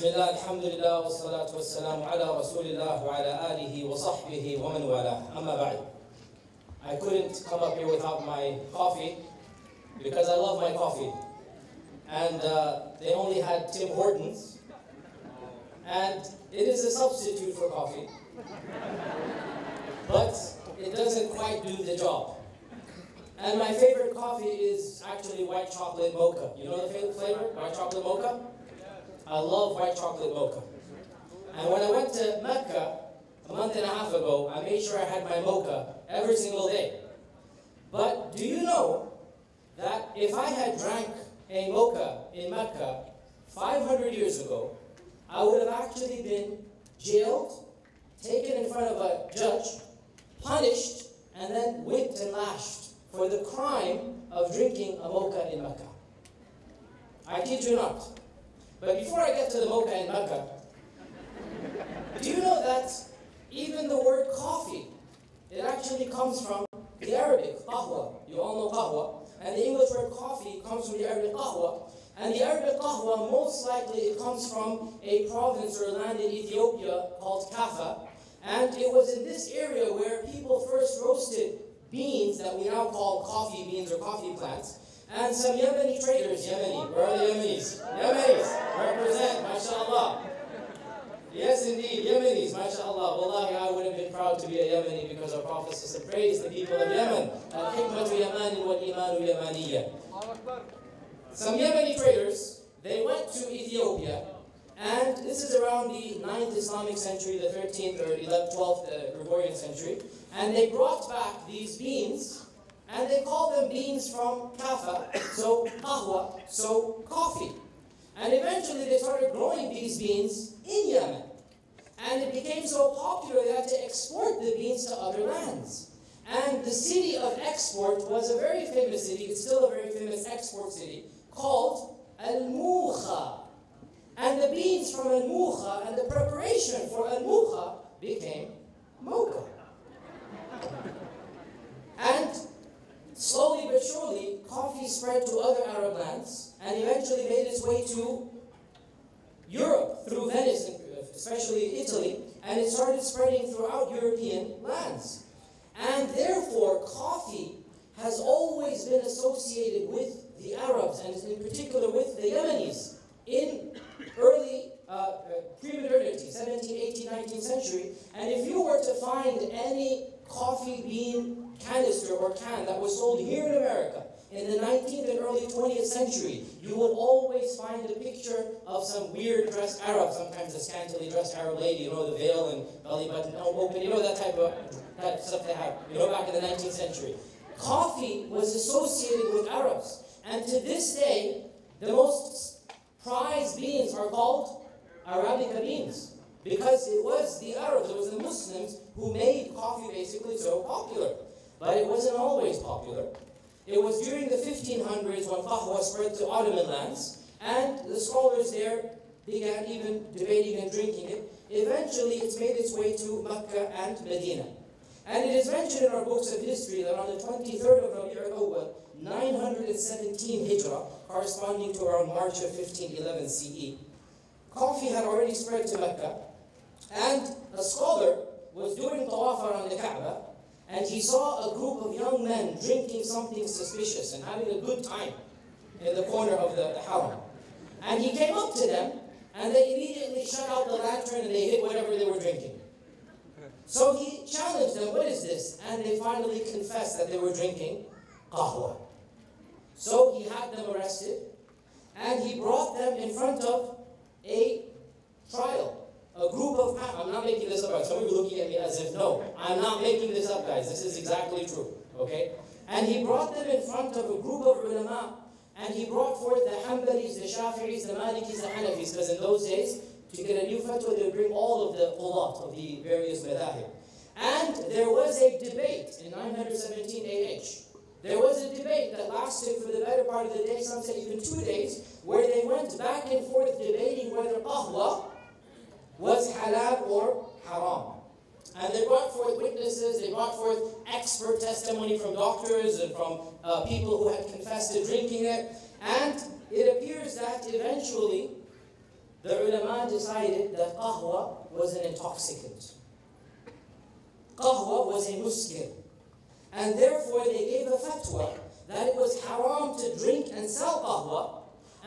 Bismillah, alhamdulillah, wassalatu wassalamu ala rasulillah wa ala alihi wa sahbihi wa man wala. Amma ba'd. I couldn't come up here without my coffee because I love my coffee. And they only had Tim Hortons. And it is a substitute for coffee. But it doesn't quite do the job. And my favorite coffee is actually white chocolate mocha. You know the favorite flavor? White chocolate mocha? I love white chocolate mocha. And when I went to Mecca a month and a half ago, I made sure I had my mocha every single day. But do you know that if I had drank a mocha in Mecca 500 years ago, I would have actually been jailed, taken in front of a judge, punished, and then whipped and lashed for the crime of drinking a mocha in Mecca. I kid you not. But before I get to the mocha in Mecca, do you know that even the word coffee, it actually comes from the Arabic, qahwa. You all know qahwa. And the English word coffee comes from the Arabic qahwa. And the Arabic qahwa, most likely it comes from a province or land in Ethiopia called Kaffa. And it was in this area where people first roasted beans that we now call coffee beans or coffee plants. And some Yemeni traders, where are the Yemenis? Yemenis, represent, mashallah. Yes, indeed, Yemenis, mashallah. Wallahi, I would have been proud to be a Yemeni because our Prophet praised the people of Yemen. Al-hikmatu yamanin wal-imanu yamaniyya. Some Yemeni traders, they went to Ethiopia, and this is around the 9th Islamic century, the 13th or 11th, 12th Gregorian century, and they brought back these beans, and they called them beans from Kaffa, so qahwa, so coffee. And eventually they started growing these beans in Yemen. And it became so popular they had to export the beans to other lands. And the city of export was a very famous city, it's still a very famous export city, called Al-Mukha. And the beans from Al-Mukha and the preparation for Al-Mukha became mocha. And slowly but surely, coffee spread to other Arab lands and eventually made its way to Europe through Venice, especially Italy, and it started spreading throughout European lands. And therefore, coffee has always been associated with the Arabs, and in particular with the Yemenis, in early pre-modernity, 17th, 18th, 19th century. And if you were to find any coffee bean canister or can that was sold here in America in the 19th and early 20th century, you will always find a picture of some weird dressed Arab, sometimes a scantily dressed Arab lady, you know, the veil and belly button open, you know, that type of stuff they have, you know, back in the 19th century. Coffee was associated with Arabs, and to this day, the most prized beans are called Arabica beans, because it was the Arabs, it was the Muslims who made coffee basically so popular. But it wasn't always popular. It was during the 1500s when qahwa spread to Ottoman lands, and the scholars there began even debating and drinking it. Eventually, it's made its way to Mecca and Medina. And it is mentioned in our books of history that on the 23rd of Rabi' al-Awwal, 917 Hijrah, corresponding to around March of 1511 CE, coffee had already spread to Mecca, and a scholar was doing tawaf around the Kaaba, and he saw a group of young men drinking something suspicious and having a good time in the corner of the haram. And he came up to them, and they immediately shut out the lantern and they hit whatever they were drinking. So he challenged them, what is this? And they finally confessed that they were drinking qahwa. So he had them arrested, and he brought them in front of a trial. A group of, I'm not making this up, some of you are looking at me as if, no, I'm not making this up, guys, this is exactly true, okay? And he brought them in front of a group of ulama, and he brought forth the Hanbalis, the Shafi'is, the Malikis, the Hanafis, because in those days, to get a new fatwa, they would bring all of the qulat of the various madhahib. And there was a debate in 917 AH. There was a debate that lasted for the better part of the day, some say even 2 days, where they went back and forth debating whether qahwa was halal or haram. And they brought forth witnesses, they brought forth expert testimony from doctors and from people who had confessed to drinking it. And it appears that eventually the ulama decided that qahwa was an intoxicant. Qahwa was a muskir. And therefore they gave a fatwa that it was haram to drink and sell qahwa,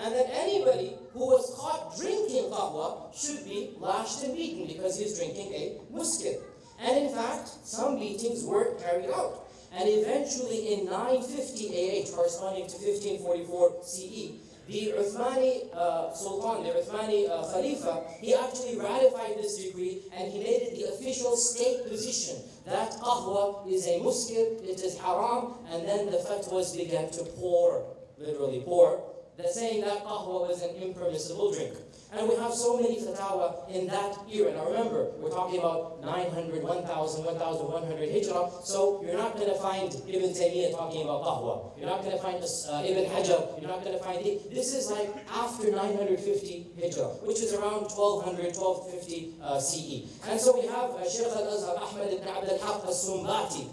and that anybody who was caught drinking qahwa should be lashed and beaten because he's drinking a muskir. And in fact, some beatings were carried out. And eventually in 950 AH, corresponding to 1544 CE, the Uthmani Sultan, the Uthmani Khalifa, he actually ratified this decree and he made it the official state position that qahwa is a muskir, it is haram, and then the fatwas began to pour, literally pour, that saying that qahwa was an impermissible drink. And we have so many fatwa in that era. Now remember, we're talking about 900, 1000, 1100 hijrah, so you're not going to find Ibn Taymiyyah talking about qahwa. You're not going to find Ibn Hajar, you're not going to find it. This is like after 950 hijrah, which is around 1200, 1250 CE. And so we have Shaykh al-Azhar Ahmad ibn Abd al-Haq al-Sumbati.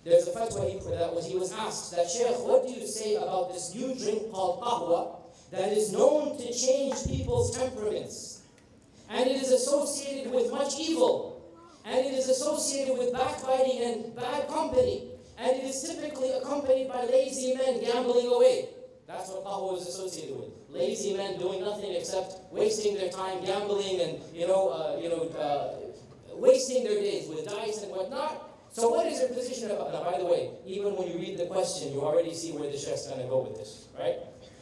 There's a fatwa he was asked that, Shaykh, what do you say about this new drink called qahwa that is known to change people's temperaments, and it is associated with much evil, and it is associated with backbiting and bad company, and it is typically accompanied by lazy men gambling away. That's what qahwa is associated with. Lazy men doing nothing except wasting their time gambling and wasting their days with dice and whatnot. So what is your position about that? By the way, even when you read the question, you already see where the Sheikh's going to go with this, right?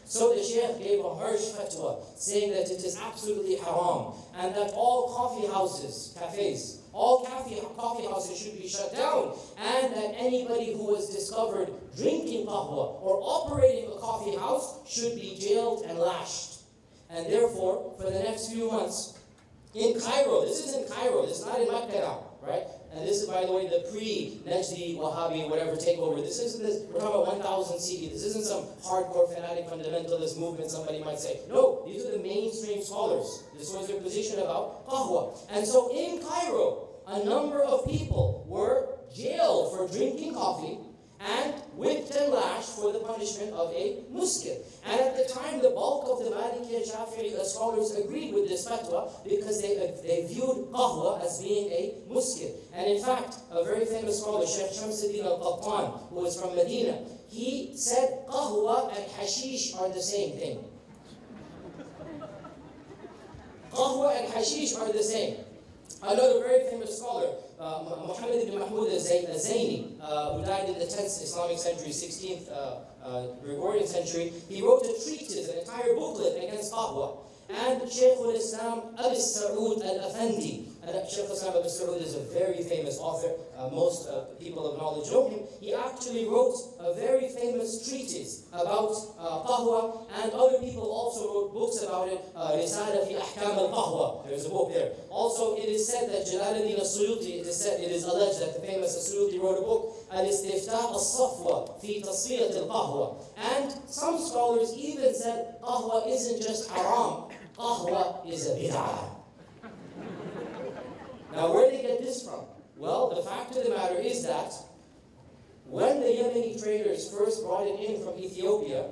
So the Shaykh gave a harsh fatwa saying that it is absolutely haram and that all coffee houses, cafes, all coffee houses should be shut down, and that anybody who was discovered drinking qahwa or operating a coffee house should be jailed and lashed. And therefore, for the next few months, in Cairo, this is in Cairo, this is not in Mecca now, right? And this is, by the way, the pre-Najdi, Wahhabi, whatever takeover. This isn't this, we're talking about 1000 CE. This isn't some hardcore fanatic fundamentalist movement somebody might say. No, these are the mainstream scholars. This was their position about qahwa. And so in Cairo, a number of people were jailed for drinking coffee and whipped and lashed for the punishment of a muskir. And at the time, the bulk of the Maliki and Shafi'i scholars agreed with this fatwa because they viewed qahwa as being a muskir. And in fact, a very famous scholar, Shaykh Shamsuddin al-Qattan, who was from Medina, he said qahwa and hashish are the same thing. Qahwa and hashish are the same. Another very famous scholar, Muhammad ibn Mahmud al-Zaini, who died in the 10th Islamic century, 16th Gregorian century, he wrote a treatise, an entire booklet against qahwa. And Shaykh al-Islam Abi Saud al-Afandi, and Shaykh al-Islam Abi Saud is a very famous author, most people of knowledge know him. He actually wrote a very famous treatise about qahwa, and other people also wrote books about it, Risala fi Ahkam al-Qahwa, there's a book there. Also, it is said that Jalaluddin al-Suyuti, it is alleged that the famous al-Suyuti wrote a book, Al-Istiftah al-Safwa fi Tasfiyat al-Qahwa. And some scholars even said qahwa isn't just haram, qahwa is a bid'ah. Now, where did they get this from? Well, the fact of the matter is that when the Yemeni traders first brought it in from Ethiopia,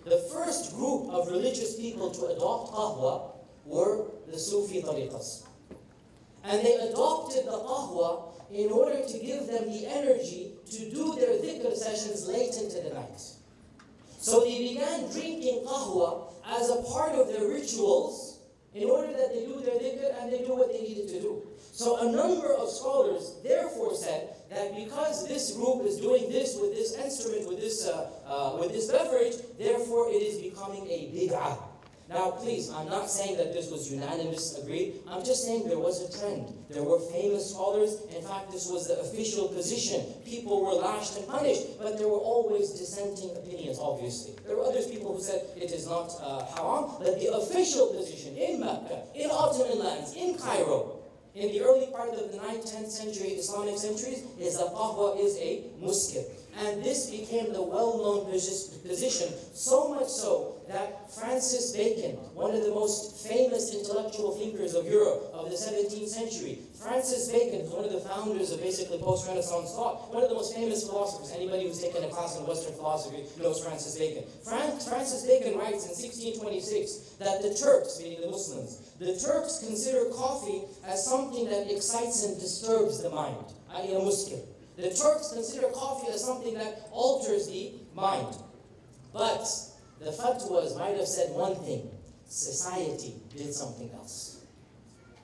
the first group of religious people to adopt qahwa were the Sufi tariqas. And they adopted the qahwa in order to give them the energy to do their dhikr sessions late into the night. So they began drinking qahwa as a part of their rituals in order that they do their dhikr and they do what they needed to do. So a number of scholars therefore said that because this group is doing this with this instrument, with this beverage, therefore it is becoming a bid'ah. Now please, I'm not saying that this was unanimous agreed. I'm just saying there was a trend. There were famous scholars. In fact, this was the official position. People were lashed and punished, but there were always dissenting opinions, obviously. There were other people who said it is not haram, but the official position in Mecca, in Ottoman lands, in Cairo, in the early part of the 9th, 10th century Islamic centuries, is that qahwa is a muskir. And this became the well-known position, so much so that Francis Bacon, one of the most famous intellectual thinkers of Europe of the 17th century, Francis Bacon, who's one of the founders of basically post-Renaissance thought, one of the most famous philosophers. Anybody who's taken a class in Western philosophy knows Francis Bacon. Francis Bacon writes in 1626 that the Turks, meaning the Muslims, the Turks consider coffee as something that excites and disturbs the mind, i.e. a muskir. The Turks consider coffee as something that alters the mind. But the fatwas might have said one thing. Society did something else.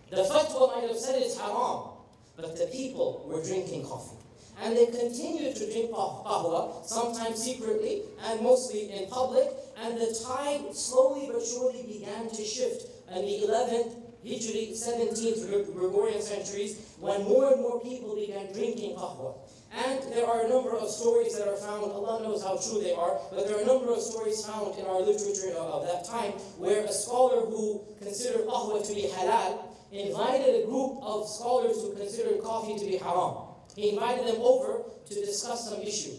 The fatwa might have said it's haram, but the people were drinking coffee. And they continued to drink qahwa, sometimes secretly and mostly in public. And the tide slowly but surely began to shift in the 11th Hijri, 17th Gregorian centuries, when more and more people began drinking qahwa. And there are a number of stories that are found, Allah knows how true they are, but there are a number of stories found in our literature of that time where a scholar who considered qahwa to be halal invited a group of scholars who considered coffee to be haram. He invited them over to discuss some issue.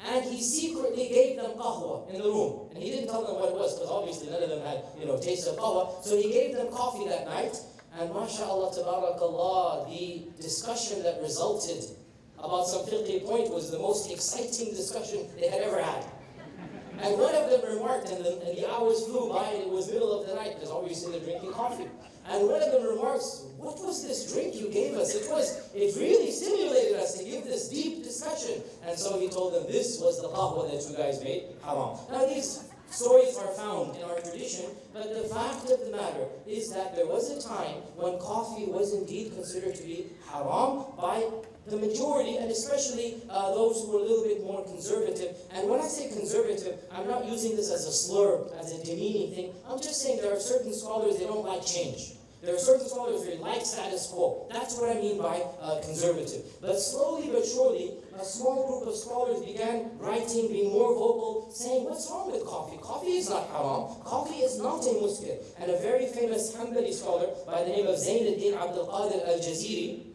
And he secretly gave them qahwa in the room. And he didn't tell them what it was, because obviously none of them had, taste of qahwa. So he gave them coffee that night. And mashallah, tabarakallah, the discussion that resulted about some fiqhi point was the most exciting discussion they had ever had. And one of them remarked, and the hours flew by, and it was middle of the night, because obviously they're drinking coffee. And one of them remarks, what was this drink you gave us? It really stimulated us to give this deep discussion. And so he told them, this was the qahwa that you guys made haram. Now these stories are found in our tradition, but the fact of the matter is that there was a time when coffee was indeed considered to be haram by the majority, and especially those who were a little bit more conservative. And when I say conservative, I'm not using this as a slur, as a demeaning thing. I'm just saying there are certain scholars, they don't like change. There are certain scholars who like status quo. That's what I mean by conservative. But slowly but surely, a small group of scholars began writing, being more vocal, saying, what's wrong with coffee? Coffee is not haram. Coffee is not a muskir. And a very famous Hanbali scholar by the name of Zainuddin Abdul Qadir al-Jaziri,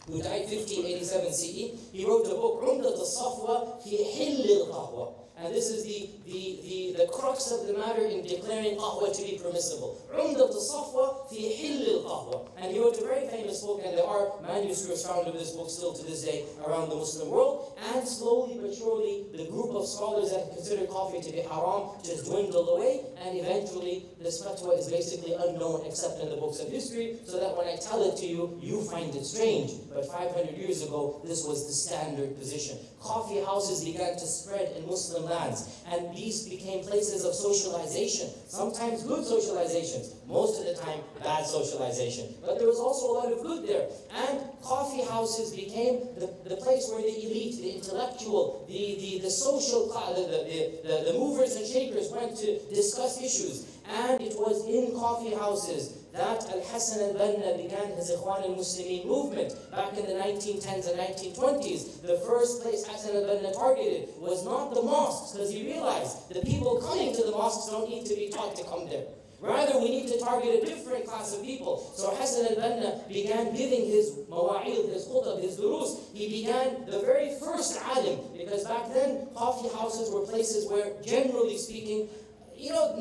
who died 1587 CE, he wrote a book, عمدة الصفوة في حل القهوة. And this is the crux of the matter in declaring qahwa to be permissible. عمدة الصفوة في حل القهوة. And he wrote a very famous book, and there are manuscripts found of this book still to this day around the Muslim world. And slowly but surely, the group of scholars that consider coffee to be haram just dwindled away, and eventually this fatwa is basically unknown except in the books of history, so that when I tell it to you, you find it strange. But 500 years ago, this was the standard position. Coffee houses began to spread in Muslim lands, and these became places of socialization, sometimes good socializations, most of the time bad socialization. But there was also a lot of good there. And coffee houses became the place where the elite, the intellectual, the social class, the movers and shakers went to discuss issues. And it was in coffee houses that Al-Hasan al-Banna began his Ikhwan al-Muslimin movement back in the 1910s and 1920s. The first place Hasan al-Banna targeted was not the mosques, because he realized the people coming to the mosques don't need to be taught to come there. Rather, we need to target a different class of people. So Hasan al-Banna began giving his mawa'id, his khutab, his durus. He began the very first alim, because back then coffee houses were places where, generally speaking,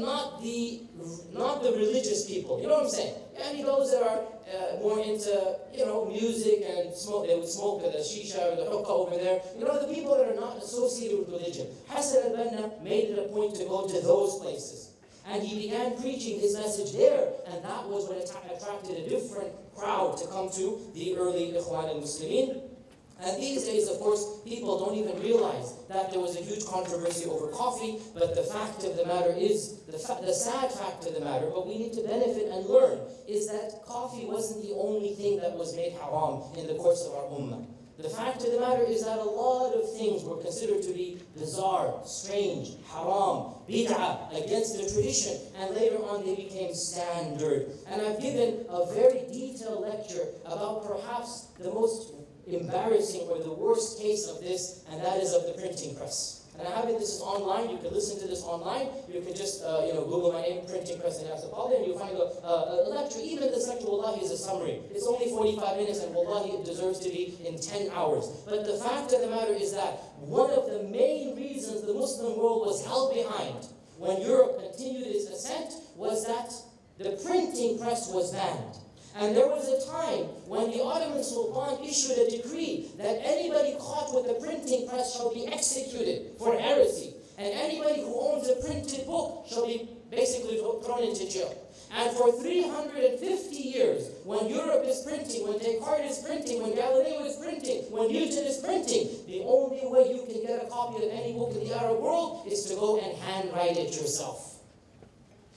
not the religious people. You know what I'm saying? And those that are more into, music and smoke, they would smoke the shisha or the hookah over there. The people that are not associated with religion. Hasan al-Banna made it a point to go to those places. And he began preaching his message there, and that was what attracted a different crowd to come to the early Ikhwan al-Muslimin. And these days, of course, people don't even realize that there was a huge controversy over coffee, but the fact of the matter is, the sad fact of the matter, but we need to benefit and learn, is that coffee wasn't the only thing that was made haram in the course of our ummah. The fact of the matter is that a lot of things were considered to be bizarre, strange, haram, bid'ah, against the tradition, and later on they became standard. And I've given a very detailed lecture about perhaps the most embarrassing or the worst case of this, and that is of the printing press. And I have it, this is online, you can listen to this online, you can just Google my name, printing press in Yasir Qadhi, and you'll find a lecture. Even this lecture, wallahi, is a summary. It's only 45 minutes, and wallahi, it deserves to be in 10 hours. But the fact of the matter is that one of the main reasons the Muslim world was held behind when Europe continued its ascent was that the printing press was banned. And there was a time when the Ottoman Sultan issued a decree that anybody caught with a printing press shall be executed for heresy. And anybody who owns a printed book shall be basically thrown into jail. And for 350 years, when Europe is printing, when Descartes is printing, when Galileo is printing, when Newton is printing, the only way you can get a copy of any book in the Arab world is to go and handwrite it yourself.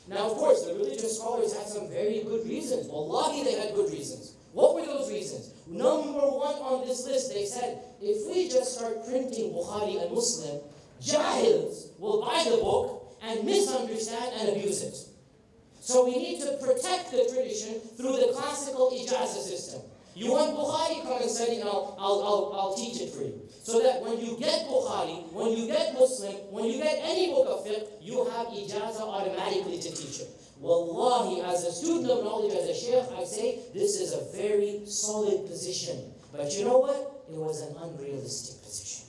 Now, of course, the religious scholars had some very good reasons. Wallahi, they had good reasons. What were those reasons? Number one on this list, they said, if we just start printing Bukhari and Muslim, Jahils will buy the book and misunderstand and abuse it. So we need to protect the tradition through the classical ijaza system. You want Bukhari, come and study, and I'll teach it for you. So that when you get Bukhari, when you get Muslim, when you get any book of fiqh, you have ijaza automatically to teach it. Wallahi, as a student of knowledge, as a shaykh, I say, this is a very solid position. But you know what? It was an unrealistic position.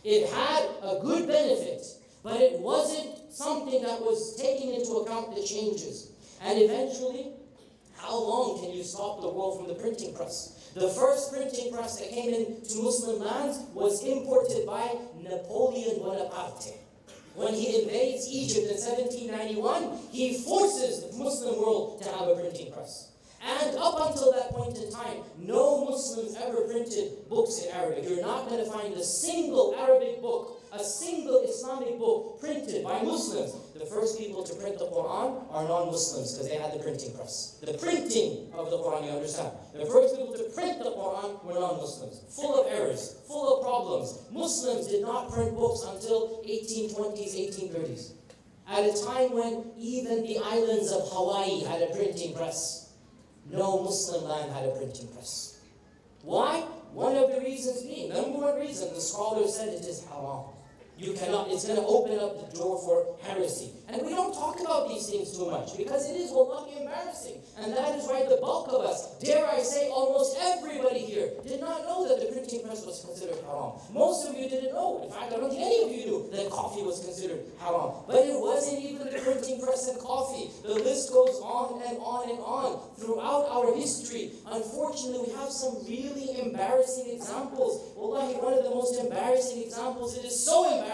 It had a good benefit, but it wasn't something that was taking into account the changes. And eventually, how long can you stop the world from the printing press? The first printing press that came into Muslim lands was imported by Napoleon Bonaparte. When he invades Egypt in 1791, he forces the Muslim world to have a printing press. And up until that point in time, no Muslims ever printed books in Arabic. You're not going to find a single Arabic book, a single Islamic book printed by Muslims. The first people to print the Quran are non-Muslims because they had the printing press. The printing of the Quran, you understand. The first people to print the Quran were non-Muslims. Full of errors, full of problems. Muslims did not print books until 1820s, 1830s. At a time when even the islands of Hawaii had a printing press. No Muslim land had a printing press. Why? One of the reasons being, number one reason, the scholars said it is haram. You cannot, it's going to open up the door for heresy. And we don't talk about these things too much because it is wallahi embarrassing. And that is why the bulk of us, dare I say almost everybody here, did not know that the printing press was considered haram. Most of you didn't know. In fact, I don't think any of you knew that coffee was considered haram. But it wasn't even the printing press and coffee. The list goes on and on and on throughout our history. Unfortunately, we have some really embarrassing examples. Wallahi, one of the most embarrassing examples, it is so embarrassing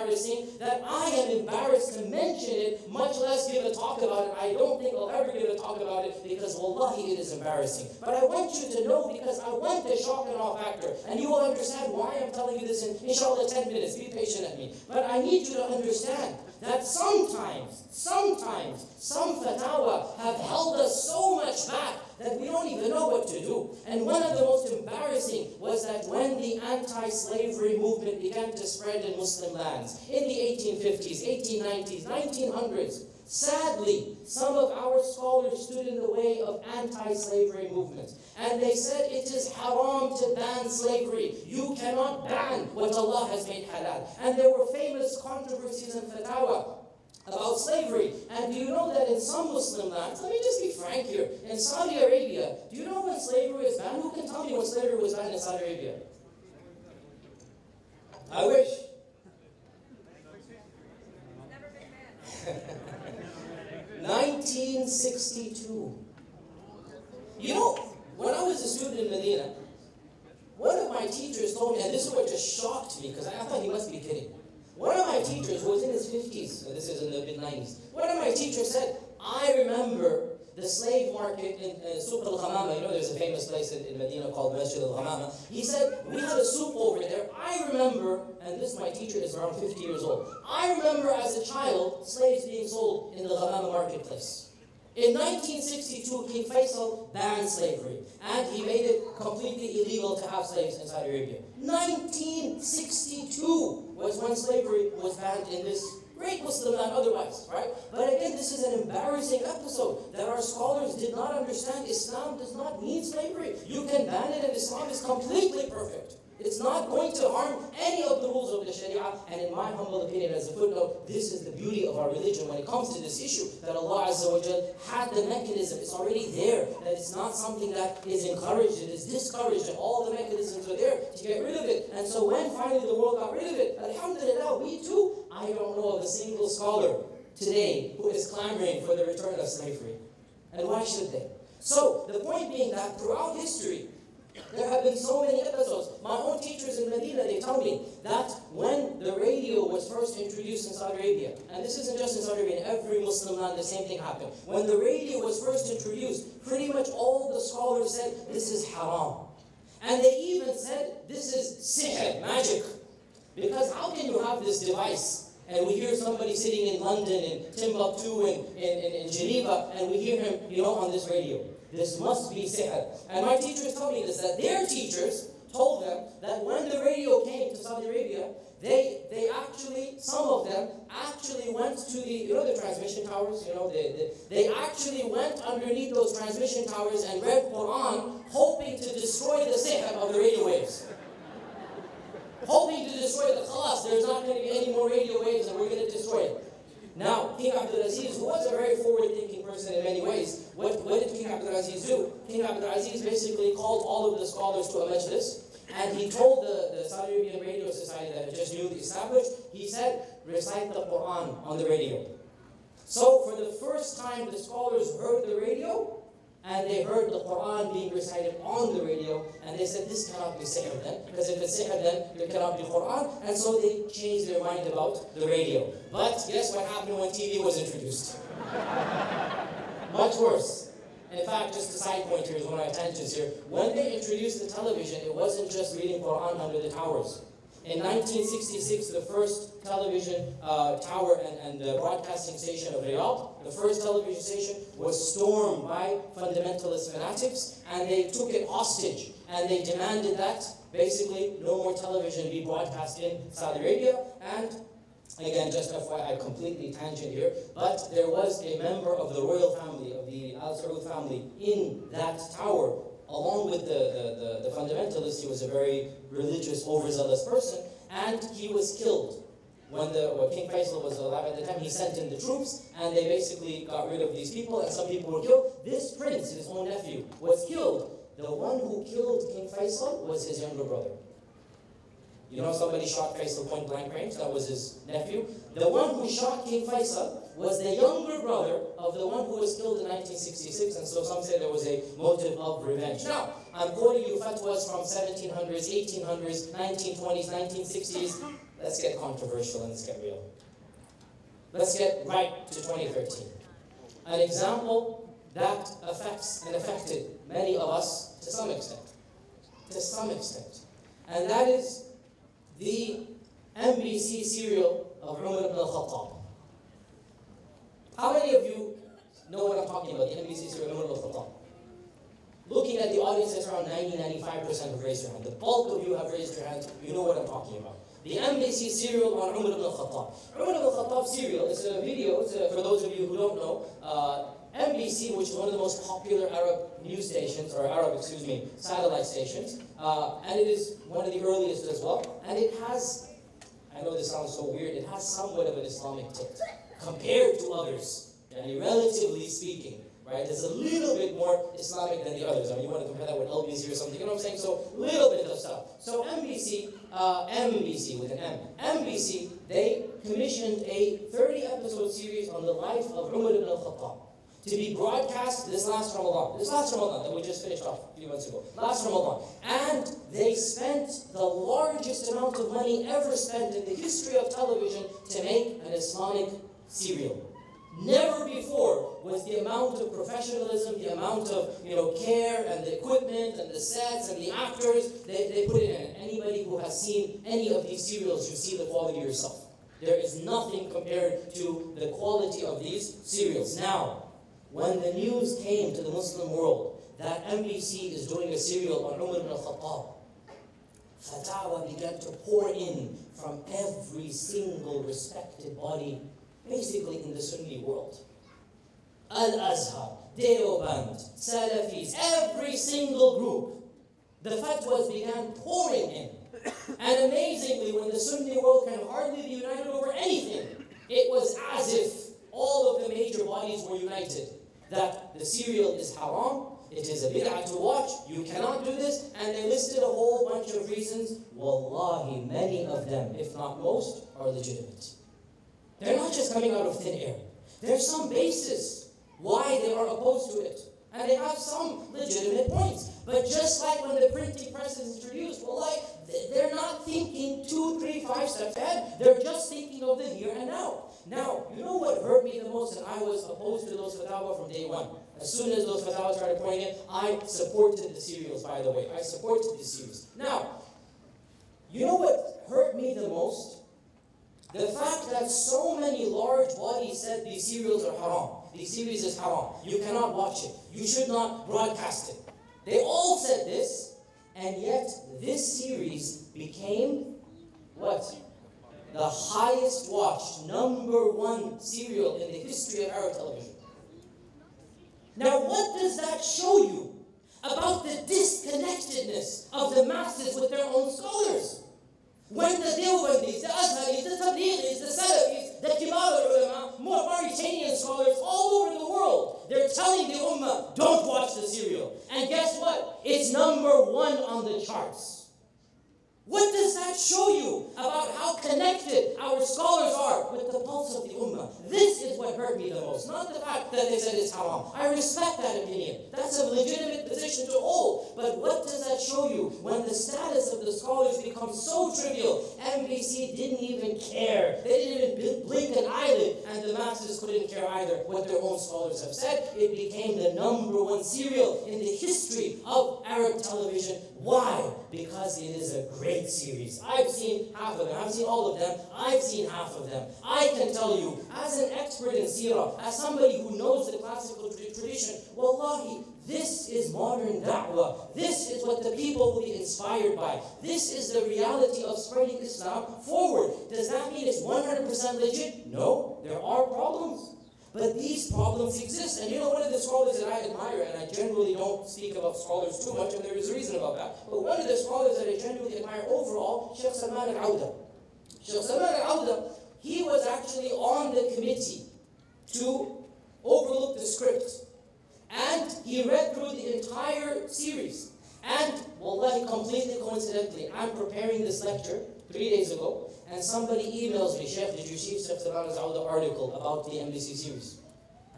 that I am embarrassed to mention it, much less give a talk about it. I don't think I'll ever give a talk about it because wallahi it is embarrassing. But I want you to know because I want the shock and awe factor. And you will understand why I'm telling you this in inshallah 10 minutes. Be patient at me. But I need you to understand that sometimes, some fatwa have held us so much back that we don't even know what to do. And one of the most embarrassing was that when the anti-slavery movement began to spread in Muslim lands, in the 1850s, 1890s, 1900s, sadly, some of our scholars stood in the way of anti-slavery movements. And they said it is haram to ban slavery. You cannot ban what Allah has made halal. And there were famous controversies and fatwa about slavery. And do you know that in some Muslim lands, let me just be frank here, in Saudi Arabia, do you know when slavery was banned? Who can tell me when slavery was banned in Saudi Arabia? I wish. 1962. You know, when I was a student in Medina, one of my teachers told me, and this is what just shocked me, because I thought he must be kidding. One of my teachers, who was in his 50s, this is in the mid-90s, one of my teachers said, I remember the slave market in Souq al-Ghamama. You know, there's a famous place in Medina called Masjid al-Ghamama. He said, we had a souq over there. I remember, and this my teacher is around 50 years old, I remember as a child, slaves being sold in the Ghamama marketplace. In 1962, King Faisal banned slavery, and he made it completely illegal to have slaves in Saudi Arabia. 1962 was when slavery was banned in this great Muslim land otherwise, right? But again, this is an embarrassing episode that our scholars did not understand. Islam does not need slavery. You can ban it and Islam is completely perfect. It's not going to harm any of the rules of the Sharia. And in my humble opinion, as a footnote, this is the beauty of our religion when it comes to this issue, that Allah Azza wa Jal had the mechanism. It's already there. That it's not something that is encouraged, it is discouraged, and all the mechanisms are there to get rid of it. And so when finally the world got rid of it, alhamdulillah, we too, I don't know of a single scholar today who is clamoring for the return of slavery. And why should they? So, the point being that throughout history, there have been so many episodes. My own teachers in Medina, they tell me that when the radio was first introduced in Saudi Arabia, and this isn't just in Saudi Arabia, in every Muslim land the same thing happened. When the radio was first introduced, pretty much all the scholars said, this is haram. And they even said, this is sihr, magic. Because how can you have this device? And we hear somebody sitting in London, in Timbuktu, in Geneva, and we hear him, on this radio. This must be sihr. And my teachers told me this, that their teachers told them that when the radio came to Saudi Arabia, they actually, some of them actually went to the transmission towers, they actually went underneath those transmission towers and read Quran, hoping to destroy the sihr of the radio waves. Hoping to destroy the khalas, there's not going to be any more radio waves and we're going to destroy it. Now, King Abdulaziz, who was a very forward-thinking person in many ways, what did King Abdulaziz do? King Abdulaziz basically called all of the scholars to a majlis, and he told the Saudi Arabian Radio Society that had just newly established, he said, recite the Quran on the radio. So, for the first time, the scholars heard the radio, and they heard the Quran being recited on the radio, and they said, this cannot be sihr then, because if it's sihr then, there cannot be Quran, and so they changed their mind about the radio. But guess what happened when TV was introduced? Much worse. In fact, just a side point here is one of my tangents here. When they introduced the television, it wasn't just reading Quran under the towers. In 1966, the first television tower and broadcasting station of Riyadh, the first television station, was stormed by fundamentalist fanatics, and they took it hostage, and they demanded that basically no more television be broadcast in Saudi Arabia. And again, just FYI, completely tangent here, but there was a member of the royal family, of the Al Saud family, in that tower. Along with the fundamentalists, he was a very religious, overzealous person, and he was killed. When King Faisal was alive at the time, he sent in the troops, and they basically got rid of these people, and some people were killed. This prince, his own nephew, was killed. The one who killed King Faisal was his younger brother. Somebody shot Faisal point blank range, that was his nephew. The one who shot King Faisal was the younger brother of the one who was killed in 1966, and so some say there was a motive of revenge. Now, I'm quoting you fatwas from 1700s, 1800s, 1920s, 1960s. Let's get controversial and let's get real. Let's get right to 2013. An example that affects and affected many of us to some extent. To some extent. And that is the NBC serial of Umar ibn al-Khattab. How many of you know what I'm talking about, the NBC serial of Umar ibn al-Khattab? Looking at the audience, it's around 90-95% have raised their hand. The bulk of you have raised your hands. You know what I'm talking about. The NBC serial on Umar ibn al-Khattab. Umar ibn al-Khattab serial is a video, for those of you who don't know, NBC, which is one of the most popular Arab news stations, or satellite stations, and it is one of the earliest as well, and it has, I know this sounds so weird, it has somewhat of an Islamic tint, compared to others, and relatively speaking, right? It's a little bit more Islamic than the others. I mean, you want to compare that with LBC or something, you know what I'm saying? So, a little bit of stuff. So, NBC with an M, NBC, they commissioned a 30-episode series on the life of Umar ibn al-Khattab, to be broadcast this last Ramadan that we just finished off a few months ago, last Ramadan. And they spent the largest amount of money ever spent in the history of television to make an Islamic serial. Never before was the amount of professionalism, the amount of care and the equipment and the sets and the actors, they put it in. Anybody who has seen any of these serials, you see the quality yourself. There is nothing compared to the quality of these serials. Now, when the news came to the Muslim world that NBC is doing a serial on Umar ibn al-Khattab, fatwa began to pour in from every single respected body, basically in the Sunni world. Al-Azhar, Deoband, Salafis, every single group. The fatwas began pouring in. And amazingly, when the Sunni world can hardly be united over anything, it was as if all of the major bodies were united. That the serial is haram, it is a bid'ah to watch, you cannot do this, and they listed a whole bunch of reasons. Wallahi, many of them, if not most, are legitimate. They're not just coming out of thin air. There's some basis why they are opposed to it. And they have some legitimate points. But just like when the printing press is introduced, wallahi, they're not thinking 2, 3, 5 steps ahead. They're just thinking of the here and now. Now, you know what hurt me the most? And I was opposed to those fatwa from day one. As soon as those fatwas started pouring in, I supported the serials, by the way. I supported the series. Now, you know what hurt me the most? The fact that so many large bodies said these serials are haram. These series is haram. You cannot watch it. You should not broadcast it. They all said this, and yet this series became what? The highest watched, #1 serial in the history of Arab television. Now, what does that show you about the disconnectedness of the masses with their own scholars? When the Deobandis, the Azharis, the Tablighis, the Salafis, the Kibar ulama, more Mauritanian scholars all over the world, they're telling the Ummah, don't watch the serial. And guess what? It's #1 on the charts. What does that show you about how connected our scholars are with the pulse of the Ummah? This is what hurt me the most. Not the fact that they said it's haram. I respect that opinion. That's a legitimate position to hold. But what does that show you when the status of the scholars becomes so trivial? MBC didn't even care. They didn't even blink an eyelid, and the masses couldn't care either what their own scholars have said. It became the #1 serial in the history of Arab television. Why? Because it is a great series. I've seen half of them. I've seen all of them. I've seen half of them. I can tell you, as an expert in seerah, as somebody who knows the classical tradition, wallahi, this is modern da'wah. This is what the people will be inspired by. This is the reality of spreading Islam forward. Does that mean it's 100% legit? No, there are problems. But these problems exist. And you know, one of the scholars that I admire, and I generally don't speak about scholars too much, and there is a reason about that, but one of the scholars that I genuinely admire overall, Shaykh Salman al-Awda. Shaykh Salman al-Awda, he was actually on the committee to overlook the script. And he read through the entire series. And, wallahi, completely coincidentally, I'm preparing this lecture 3 days ago, and somebody emails me, Shaykh, did you see Shaykh Salman al-Awda article about the MBC series?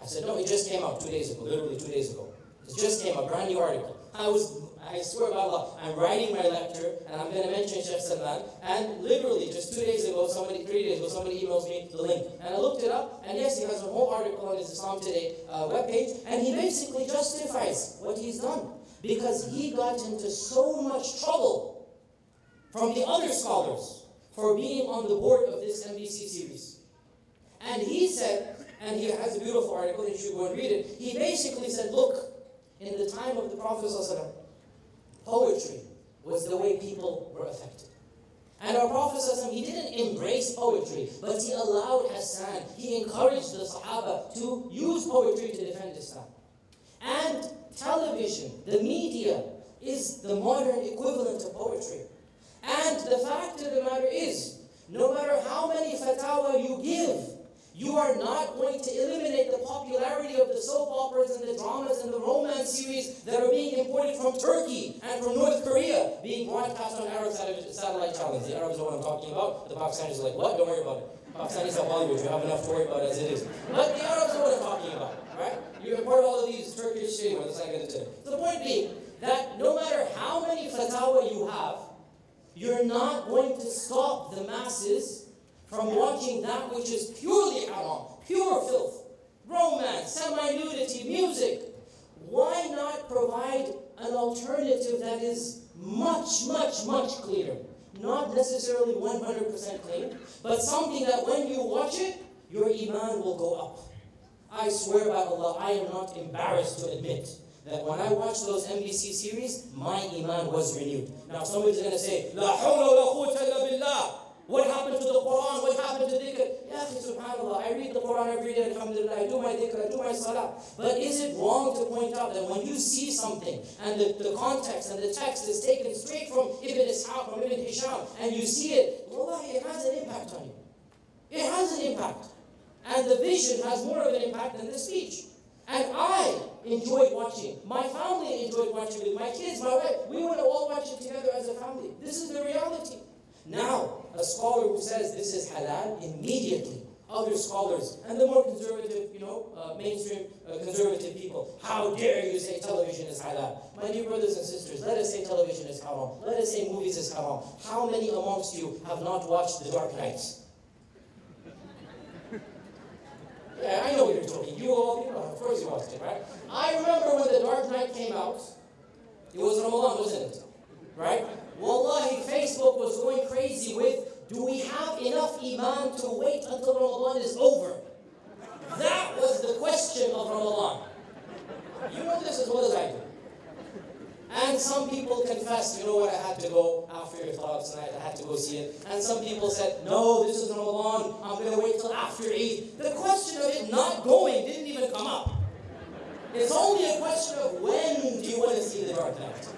I said, no, it just came out 2 days ago, literally 2 days ago. It just came out, brand new article. I swear by Allah, I'm writing my lecture, and I'm going to mention Shaykh Salman, and literally just 3 days ago, somebody emails me the link. And I looked it up, and yes, he has a whole article on his Islam Today webpage, and he basically justifies what he's done. Because he got into so much trouble from the other scholars for being on the board of this MBC series. And he said, and he has a beautiful article, you should go and read it, he basically said, look, in the time of the Prophet ﷺ, poetry was the way people were affected. And our Prophet ﷺ, he didn't embrace poetry, but he allowed Hassan, he encouraged the Sahaba to use poetry to defend Islam. And television, the media, is the modern equivalent of poetry. And the fact of the matter is, no matter how many fatwa you give, you are not going to eliminate the popularity of the soap operas and the dramas and the romance series that are being imported from Turkey and from North Korea, being broadcast on Arab satellite channels. The Arabs know what I'm talking about. The Pakistanis are like, what? Don't worry about it. Pakistanis are Bollywood. You have enough to worry about as it is. But the Arabs know what I'm talking about, right? You import all of these Turkish shit, it's like it today. The point being that no matter how many fatwa you have, you're not going to stop the masses from watching that which is purely haram, pure filth, romance, semi-nudity, music. Why not provide an alternative that is much, much, much cleaner? Not necessarily 100% clean, but something that when you watch it, your iman will go up. I swear by Allah, I am not embarrassed to admit that when I watched those MBC series, my iman was renewed. Now somebody's going to say, La hawla wa la quwwata illa billah. What happened to the Quran? What happened to dhikr? Ya subhanAllah, I read the Quran every day, alhamdulillah, I do my dhikr, I do my salah. But is it wrong to point out that when you see something, and the context and the text is taken straight from Ibn Ishaq, from Ibn Hisham, and you see it, wallahi, it has an impact on you. It has an impact. And the vision has more of an impact than the speech. And I enjoyed watching. My family enjoyed watching with my kids, my wife. We want to all watch it together as a family. This is the reality. Now, a scholar who says this is halal, immediately other scholars and the more conservative, mainstream conservative people, how dare you say television is halal? My dear brothers and sisters, let us say television is haram. Let us say movies is haram. How many amongst you have not watched The Dark Knight? Yeah, I know what you're talking. You all, of course you watched it, right? I remember when The Dark Knight came out. It was Ramadan, wasn't it? Right? Wallahi, Facebook was going crazy with, do we have enough iman to wait until Ramadan is over? That was the question of Ramadan. You know this as well as I do. And some people confessed, you know what, I had to go after your thoughts tonight, I had to go see it. And some people said, no, this is Ramadan, I'm going to wait till after Eid. The question of it not going didn't even come up. It's only a question of when do you want to see The Dark Knight.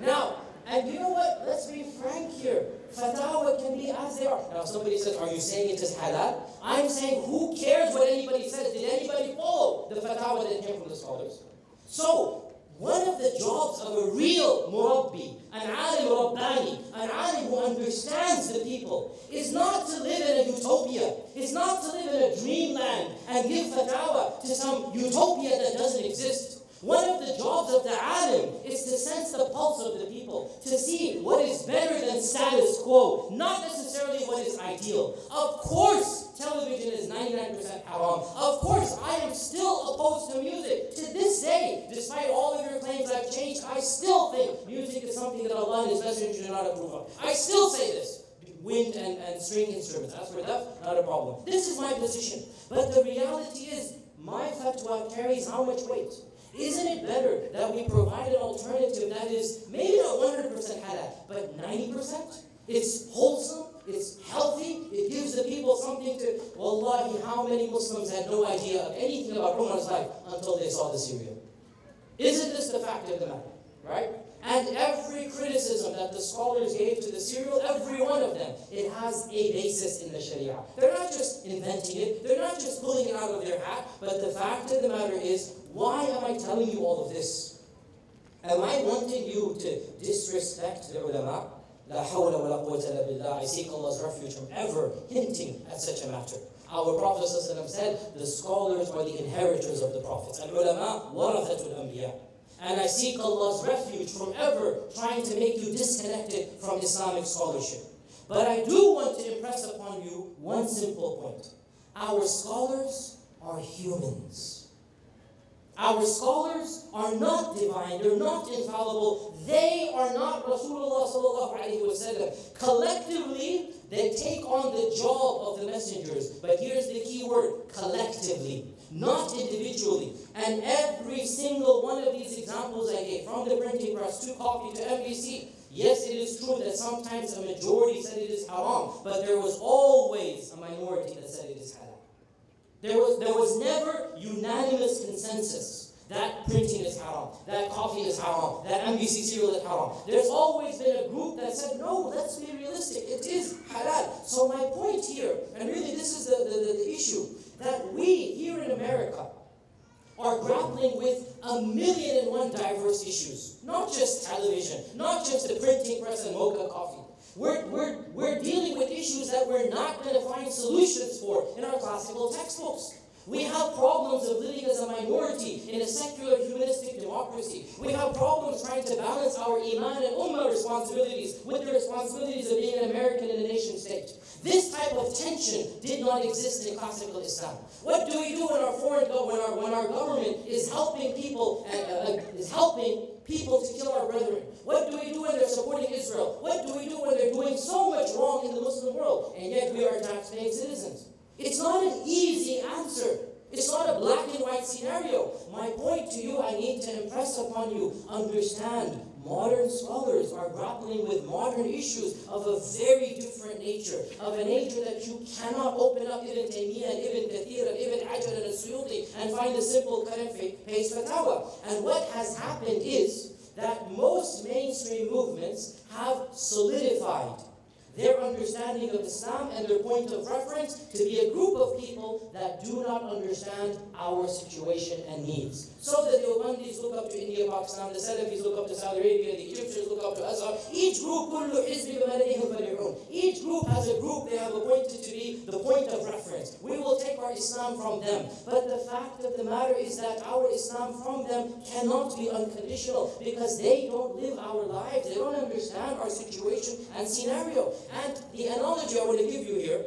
Now, and you know what, let's be frank here. Fatawa can be as they are. Now somebody says, are you saying it is halal? I'm saying, who cares what anybody says? Did anybody follow the fatwa that came from the scholars? So, one of the jobs of a real murabbi, an alim rabbani, an alim who understands the people, is not to live in a utopia. It's not to live in a dreamland and give fatwa to some utopia that doesn't exist. One of the jobs of the alim is to sense the pulse of the people, to see what is better than status quo, not necessarily what is ideal. Of course, television is 99% haram. Of course, I am still opposed to music. To this day, despite all of your claims I've changed, I still think music is something that Allah and His Messenger do not approve of. I still say this. Wind and string instruments. As for that, not a problem. This is my position. But the reality is, my fatwa carries how much weight? Isn't it better that we provide an alternative that is maybe not 100% halal, but 90%? It's wholesome, it's healthy, it gives the people something to... Wallahi, how many Muslims had no idea of anything about Umar's life until they saw the serial? Isn't this the fact of the matter, right? And every criticism that the scholars gave to the serial, every one of them, it has a basis in the Sharia. They're not just inventing it, they're not just pulling it out of their hat, but the fact of the matter is, why am I telling you all of this? Am I wanting you to disrespect the ulama? La hawla wa la quwwata illa billah. I seek Allah's refuge from ever hinting at such a matter. Our Prophet ﷺ said, the scholars are the inheritors of the prophets. Al-ulama warathatul anbiya. And I seek Allah's refuge from ever trying to make you disconnected from Islamic scholarship. But I do want to impress upon you one simple point. Our scholars are humans. Our scholars are not divine, they're not infallible, they are not Rasulullah sallallahu alaihi wasallam. Collectively, they take on the job of the messengers. But here's the key word, collectively, not individually. And every single one of these examples I gave, from the printing press to coffee to MBC, yes, it is true that sometimes a majority said it is haram, but there was always a minority that said it is halal. There was never unanimous consensus that printing is haram, that coffee is haram, that MBC cereal is haram. There's always been a group that said, no, let's be realistic, it is halal. So my point here, and really this is the issue, that we here in America are grappling with 1,000,001 diverse issues. Not just television, not just the printing press and mocha coffee. We're dealing with issues that we're not going to find solutions for in our classical textbooks. We have problems of living as a minority in a secular humanistic democracy. We have problems trying to balance our iman and ummah responsibilities with the responsibilities of being an American in a nation state. This type of tension did not exist in classical Islam. What do we do when our government is helping people to kill our brethren? What do we do when they're supporting Israel? What do we do when they're doing so much wrong in the Muslim world? And yet we are tax-paying citizens. It's not an easy answer. It's not a black and white scenario. My point to you, I need to impress upon you, understand modern scholars are grappling with modern issues of a very different nature, of a nature that you cannot open up Ibn Taymiyyah and Ibn Kathir and Ibn Hajar and Suyuti and find a simple cut-and-paste fatwa. And what has happened is that most mainstream movements have solidified their understanding of Islam and their point of reference to be a group of people that do not understand our situation and needs. So the Deobandis look up to India, Pakistan, the Salafis look up to Saudi Arabia, the Egyptians look up to Azhar. Each group, each group has a group they have appointed to be the point of reference. We will take our Islam from them. But the fact of the matter is that our Islam from them cannot be unconditional because they don't live our lives. They don't understand our situation and scenario. And the analogy I want to give you here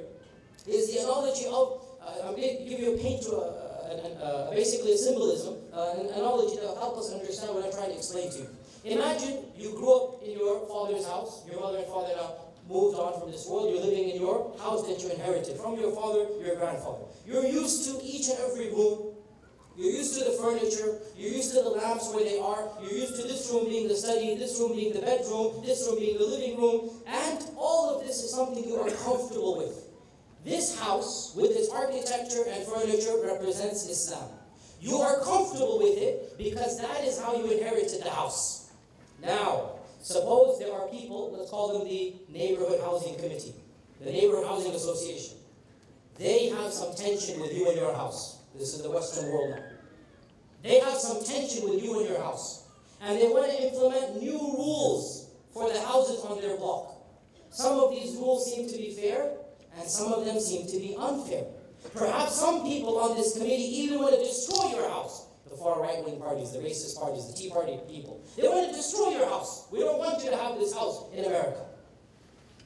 is the analogy of, I'm going to give you a paint to basically a symbolism, an analogy that will help us understand what I'm trying to explain to you. Imagine you grew up in your father's house, your mother and father now moved on from this world, you're living in your house that you inherited from your father, your grandfather. You're used to each and every room. You're used to the furniture, you're used to the lamps where they are, you're used to this room being the study, this room being the bedroom, this room being the living room, and all of this is something you are comfortable with. This house, with its architecture and furniture, represents Islam. You are comfortable with it because that is how you inherited the house. Now, suppose there are people, let's call them the Neighborhood Housing Committee, the Neighborhood Housing Association. They have some tension with you in your house. This is the Western world now. They have some tension with you in your house. And they want to implement new rules for the houses on their block. Some of these rules seem to be fair, and some of them seem to be unfair. Perhaps some people on this committee even want to destroy your house. The far right-wing parties, the racist parties, the Tea Party people. They want to destroy your house. We don't want you to have this house in America.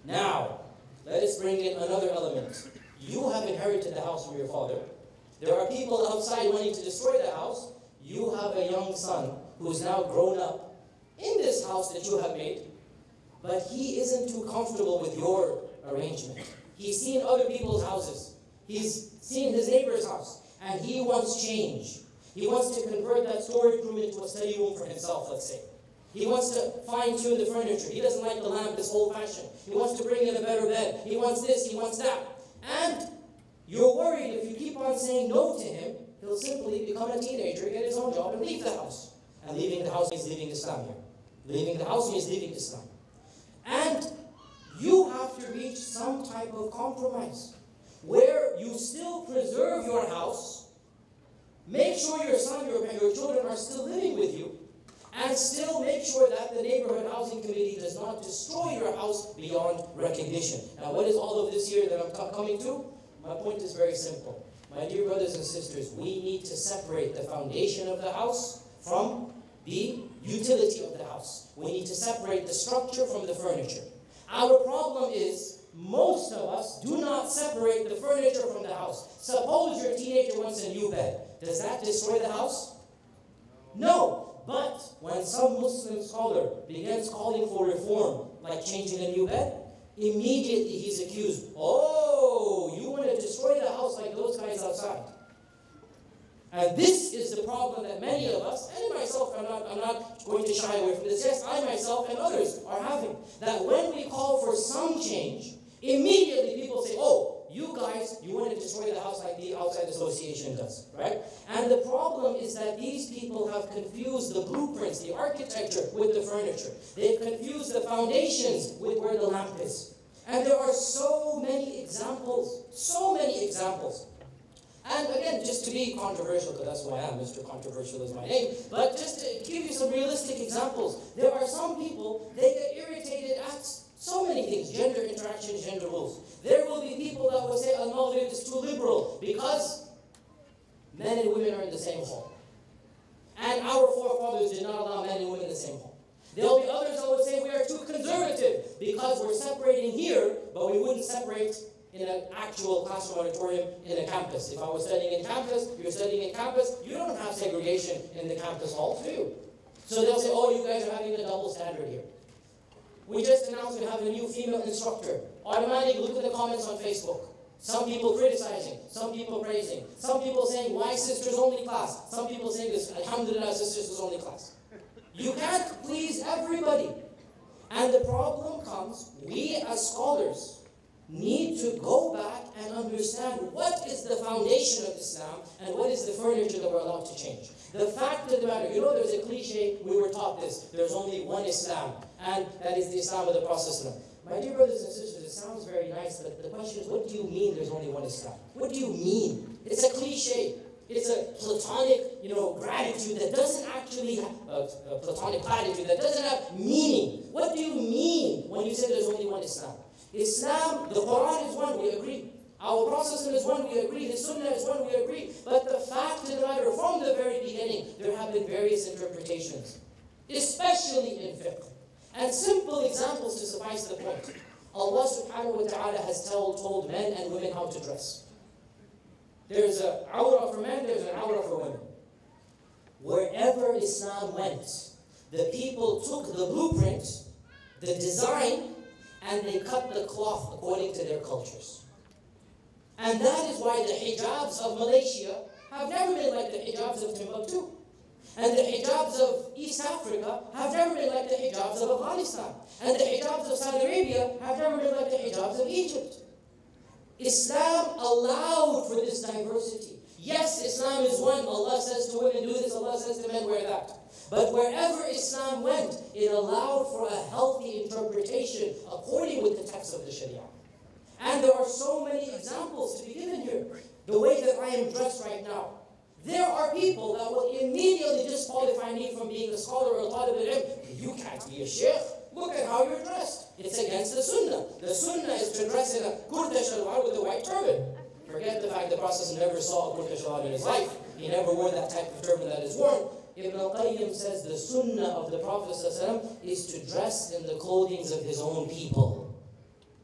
Now, let us bring in another element. You have inherited the house from your father. There are people outside wanting to destroy the house. You have a young son who is now grown up in this house that you have made, but he isn't too comfortable with your arrangement. He's seen other people's houses. He's seen his neighbor's house, and he wants change. He wants to convert that storage room into a study room for himself, let's say. He wants to fine-tune the furniture. He doesn't like the lamp this old-fashioned. He wants to bring in a better bed. He wants this, he wants that. And you're worried if you keep on saying no to him, he'll simply become a teenager, get his own job, and leave the house. And leaving the house means leaving Islam here. Leaving the house means leaving Islam. And you have to reach some type of compromise where you still preserve your house, make sure your son, your children are still living with you, and still make sure that the Neighborhood Housing Committee does not destroy your house beyond recognition. Now, what is all of this here that I'm coming to? My point is very simple. My dear brothers and sisters, we need to separate the foundation of the house from the utility of the house. We need to separate the structure from the furniture. Our problem is, most of us do not separate the furniture from the house. Suppose your teenager wants a new bed. Does that destroy the house? No. But when some Muslim scholar begins calling for reform, like changing a new bed, immediately he's accused, oh, you want to destroy the house like those guys outside. And this is the problem that many of us, and myself, I'm not going to shy away from this, yes, I myself and others are having, that when we call for some change, immediately people say, oh, you guys, you want to destroy the house like the outside association does, right? And the problem is that these people have confused the blueprints, the architecture with the furniture. They've confused the foundations with where the lamp is. And there are so many examples, so many examples. And again, just to be controversial, because that's who I am, Mr. Controversial is my name, but just to give you some realistic examples, there are some people, they get irritated at so many things, gender interactions, gender rules. There will be people that will say AlMaghrib is too liberal because men and women are in the same hall. And our forefathers did not allow men and women in the same hall. There will be others that would say we are too conservative because we're separating here, but we wouldn't separate in an actual classroom auditorium in a campus. If I was studying in campus, you're studying in campus, you don't have segregation in the campus halls, do you? So they'll say, oh, you guys are having a double standard here. We just announced we have a new female instructor. Automatically, look at the comments on Facebook. Some people criticizing, some people praising, some people saying, why sisters only class? Some people saying this, alhamdulillah, sisters is only class. You can't please everybody. And the problem comes, we as scholars need to go back and understand what is the foundation of Islam and what is the furniture that we're allowed to change. The fact of the matter, you know there's a cliche, we were taught this, there's only one Islam, and that is the Islam of the Prophet. My dear brothers and sisters, it sounds very nice, but the question is, what do you mean there's only one Islam? What do you mean? It's a cliche. It's a platonic, gratitude that doesn't actually have platonic platitude that doesn't have meaning. What do you mean when you say there's only one Islam? Islam, the Quran is one, we agree. Our Prophet is one, we agree. His Sunnah is one, we agree. But the fact of the matter, from the very beginning, there have been various interpretations, especially in fiqh. And simple examples to suffice the point. Allah subhanahu wa ta'ala has told men and women how to dress. There's an awrah for men, there's an awrah for women. Wherever Islam went, the people took the blueprint, the design, and they cut the cloth according to their cultures. And that is why the hijabs of Malaysia have never been like the hijabs of Timbuktu. And the hijabs of East Africa have never been like the hijabs of Afghanistan. And the hijabs of Saudi Arabia have never been like the hijabs of Egypt. Islam allowed for this diversity. Yes, Islam is one. Allah says to women, do this. Allah says to men, wear that. But wherever Islam went, it allowed for a healthy interpretation according with the text of the Sharia. And there are so many examples to be given here. The way that I am dressed right now. There are people that will immediately disqualify me from being a scholar or a talib al-ilm. You can't be a sheikh. Look at how you're dressed. It's against the sunnah. The sunnah is to dress in a kurta shalwar with a white turban. Forget the fact the Prophet never saw a kurta shalwar in his life. He never wore that type of turban that is worn. Ibn al-Qayyim says the sunnah of the Prophet is to dress in the clothing of his own people.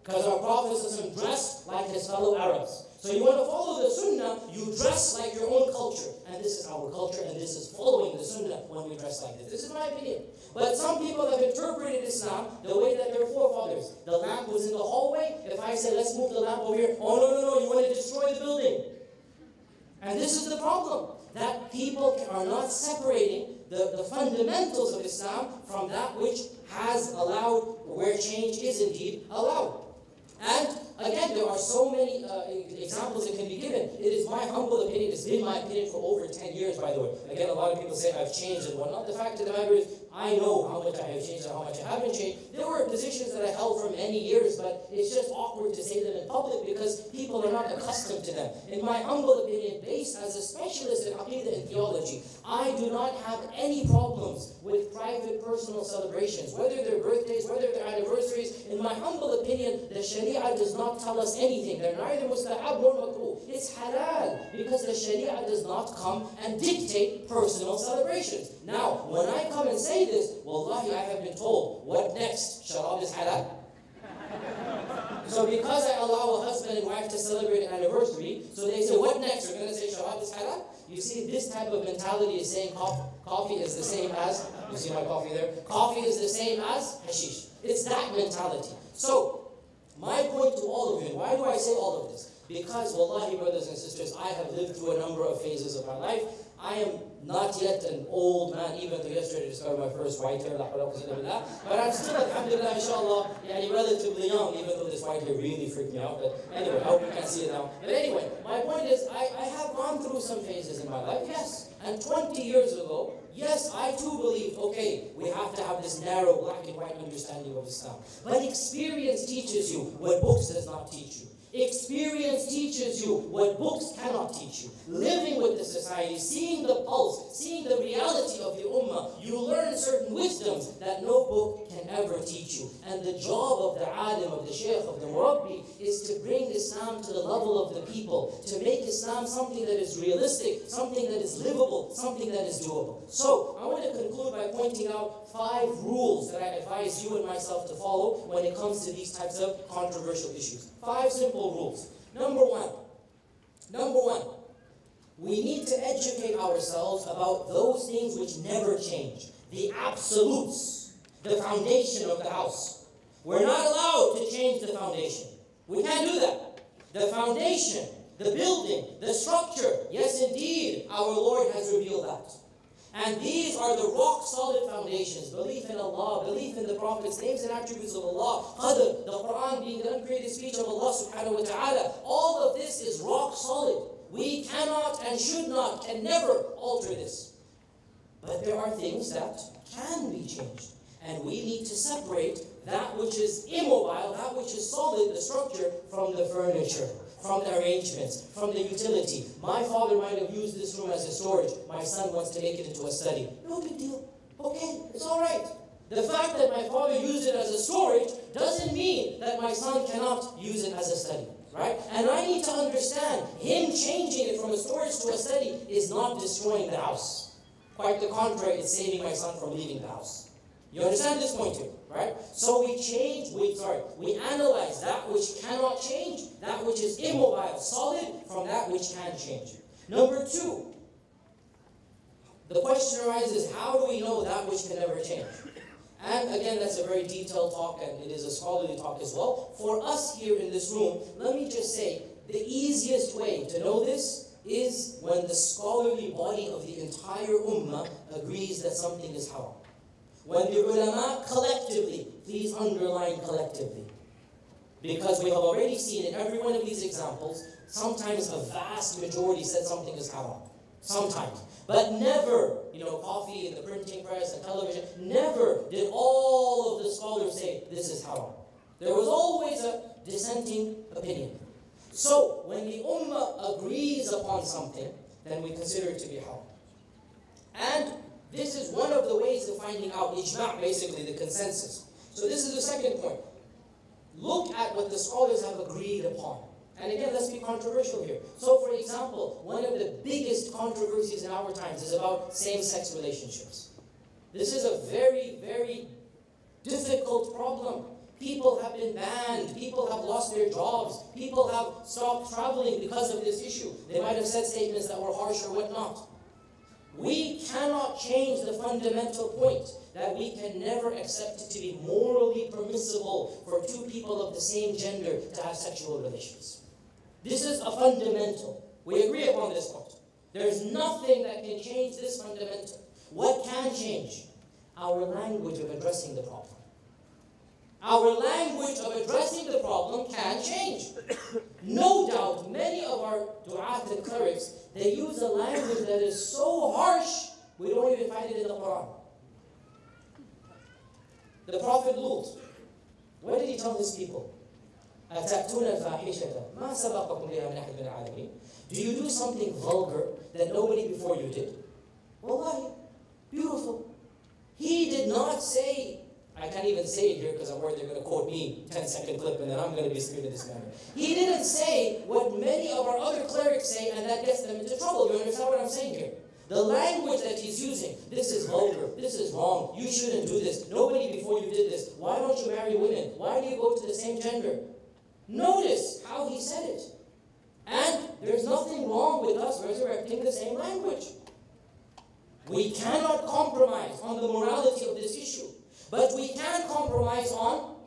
Because our Prophet dressed like his fellow Arabs. So you want to follow the sunnah, you dress like your own culture. And this is our culture, and this is following the sunnah when we dress like this. This is my opinion. But some people have interpreted Islam the way that their forefathers. The lamp was in the hallway. If I say, let's move the lamp over here, oh, no, you want to destroy the building. And this is the problem. That people are not separating the fundamentals of Islam from that which has allowed, where change is indeed allowed. And again, there are so many examples that can be given. It is my humble opinion, it's been my opinion for over 10 years, by the way. Again, a lot of people say I've changed and whatnot. The fact of the matter is, I know how much I have changed and how much I haven't changed. There were positions that I held for many years, but it's just awkward to say them in public because people are not accustomed to them. In my humble opinion, based as a specialist in Aqidah and theology, I do not have any problems with private personal celebrations, whether they're birthdays, whether they're anniversaries. In my humble opinion, the Sharia does not tell us anything. They're neither mustahab nor makruh. It's halal because the Sharia does not come and dictate personal celebrations. Now, when I come and say this, wallahi, I have been told, what next? Sharab is halal. So because I allow a husband and wife to celebrate an anniversary, so they say, what next? You're going to say sharab is halal? You see, this type of mentality is saying coffee is the same as, you see my coffee there? Coffee is the same as hashish. It's that mentality. So, my point to all of you, why do I say all of this? Because, wallahi, brothers and sisters, I have lived through a number of phases of my life. I am not yet an old man, even though yesterday I discovered my first white hair, but I'm still, alhamdulillah, inshallah, relatively young, even though this white hair really freaked me out. But anyway, I hope you can see it now. But anyway, my point is, I have gone through some phases in my life, yes. And 20 years ago, yes, I too believed, okay, we have to have this narrow black and white understanding of Islam. But experience teaches you what books does not teach you. Experience teaches you what books cannot teach you. Living with the society, seeing the pulse, seeing the reality of the ummah, you learn certain wisdoms that no book can ever teach you. And the job of the alim, of the shaykh, of the murabbi, is to bring Islam to the level of the people, to make Islam something that is realistic, something that is livable, something that is doable. So, I want to conclude by pointing out 5 rules that I advise you and myself to follow when it comes to these types of controversial issues. 5 simple rules. Number one, we need to educate ourselves about those things which never change. The absolutes, the foundation of the house. We're not allowed to change the foundation. We can't do that. The foundation, the building, the structure, yes indeed, our Lord has revealed that. And these are the rock-solid foundations. Belief in Allah, belief in the Prophet's names and attributes of Allah, Qadr, the Quran being the uncreated speech of Allah subhanahu wa ta'ala. All of this is rock-solid. We cannot and should not, can never alter this. But there are things that can be changed. And we need to separate that which is immobile, that which is solid, the structure, from the furniture, from the arrangements, from the utility. My father might have used this room as a storage. My son wants to make it into a study. No big deal. Okay, it's all right. The fact that my father used it as a storage doesn't mean that my son cannot use it as a study. Right? And I need to understand, him changing it from a storage to a study is not destroying the house. Quite the contrary, it's saving my son from leaving the house. You understand this point too, right? So we analyze that which cannot change, that which is immobile, solid, from that which can change. Number two, the question arises, how do we know that which can never change? And again, that's a very detailed talk, and it is a scholarly talk as well. For us here in this room, let me just say, the easiest way to know this is when the scholarly body of the entire ummah agrees that something is haram. When the ulama collectively, please underline collectively, because we have already seen in every one of these examples, sometimes a vast majority said something is haram. Sometimes. But never, coffee and the printing press and television, never did all of the scholars say this is haram. There was always a dissenting opinion. So, when the ummah agrees upon something, then we consider it to be haram. And this is one of the ways of finding out ijma', basically the consensus. So this is the second point. Look at what the scholars have agreed upon. And again, let's be controversial here. So for example, one of the biggest controversies in our times is about same-sex relationships. This is a very, very difficult problem. People have been banned. People have lost their jobs. People have stopped traveling because of this issue. They might have said statements that were harsh or whatnot. We cannot change the fundamental point that we can never accept it to be morally permissible for two people of the same gender to have sexual relations. This is a fundamental. We agree upon this point. There's nothing that can change this fundamental. What can change? Our language of addressing the problem. Our language of addressing the problem can change. No doubt, many of our du'at and clerics, they use a language that is so harsh, we don't even find it in the Quran. The Prophet Lut, what did he tell his people? أَتَأْتُونَ الْفَاحِشَةَ مَا سَبَقَكُمْ بِهَا مِنْ أَحَدٍ مِنَ الْعَالَمِينَ. Do you do something vulgar that nobody before you did? Wallahi, beautiful. He did not say, I can't even say it here because I'm worried they're going to quote me 10-second clip and then I'm going to be screwed in this manner. He didn't say what many of our other clerics say and that gets them into trouble. You understand what I'm saying here? The language that he's using, this is vulgar, this is wrong, you shouldn't do this, nobody before you did this, why don't you marry women, why do you go to the same gender? Notice how he said it. And there's nothing wrong with us resurrecting the same language. We cannot compromise on the morality of this issue, but we can compromise on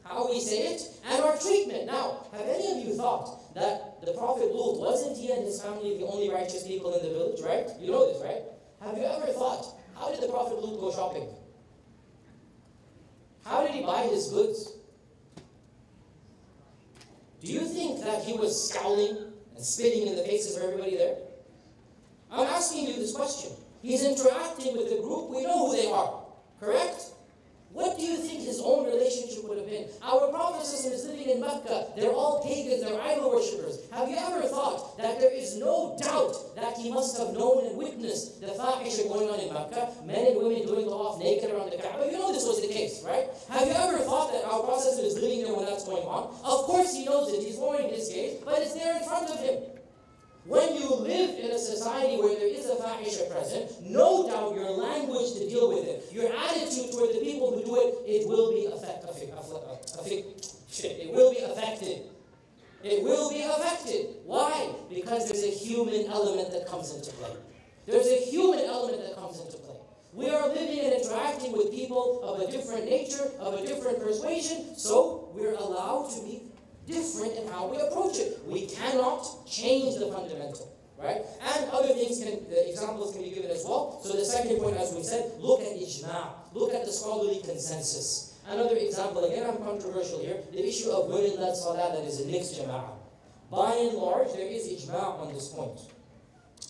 how we say it and our treatment. Now, have any of you thought that the Prophet Lut, wasn't he and his family the only righteous people in the village, right? You know this, right? Have you ever thought, how did the Prophet Lut go shopping? How did he buy his goods? Do you think that he was scowling and spitting in the faces of everybody there? I'm asking you this question. He's interacting with a group, we know who they are, correct? What do you think his own relationship would have been? Our Prophet is living in Mecca. They're all pagans, they're idol worshippers. Have you ever thought that there is no doubt that he must have known and witnessed the fahisha going on in Mecca? Men and women doing tawaf naked around the Kaaba. You know this was the case, right? Have you ever thought that our Prophet is living there when that's going on? Of course he knows it. He's lowering his gaze, but it's there in front of him. When you live in a society where there is a fahisha present, no doubt your language to deal with it, your attitude toward the people who do it, it will be affected. It will be affected. It will be affected. Why? Because there's a human element that comes into play. There's a human element that comes into play. We are living and interacting with people of a different nature, of a different persuasion, so we're allowed to be different in how we approach it. We cannot change the fundamental, right? And other things examples can be given as well. So the second point, as we said, look at ijma'. Look at the scholarly consensus. Another example, again, I'm controversial here, the issue of women-led salah that is a mixed jama'ah. By and large, there is ijma' on this point.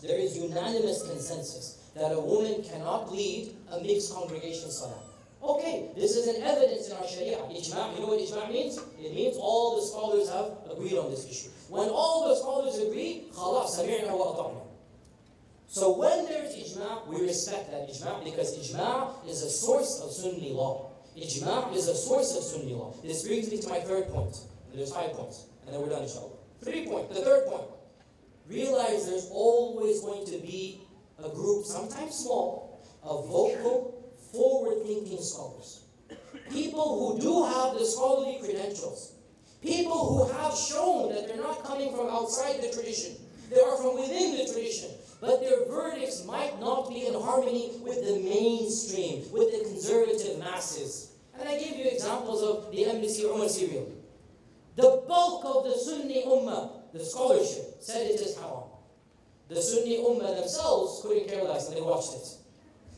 There is unanimous consensus that a woman cannot lead a mixed congregation salah. Okay, this is an evidence in our sharia. Ijma', you know what ijma' means? It means all the scholars have agreed on this issue. When all the scholars agree, khalas, sami'na wa ata'na. So when there is ijma', we respect that ijma' because ijma' is a source of Sunni law. Ijma' is a source of Sunni law. This brings me to my third point. There's 5 points, and then we're done inshallah. 3 points. The third point. Realize there's always going to be a group, sometimes small, of vocal, forward-thinking scholars. People who do have the scholarly credentials. People who have shown that they're not coming from outside the tradition. They are from within the tradition. But their verdicts might not be in harmony with the mainstream, with the conservative masses. And I gave you examples of the Embassy Umar serial. The bulk of the Sunni Ummah, the scholarship, said it is haram. The Sunni Ummah themselves couldn't care less and they watched it.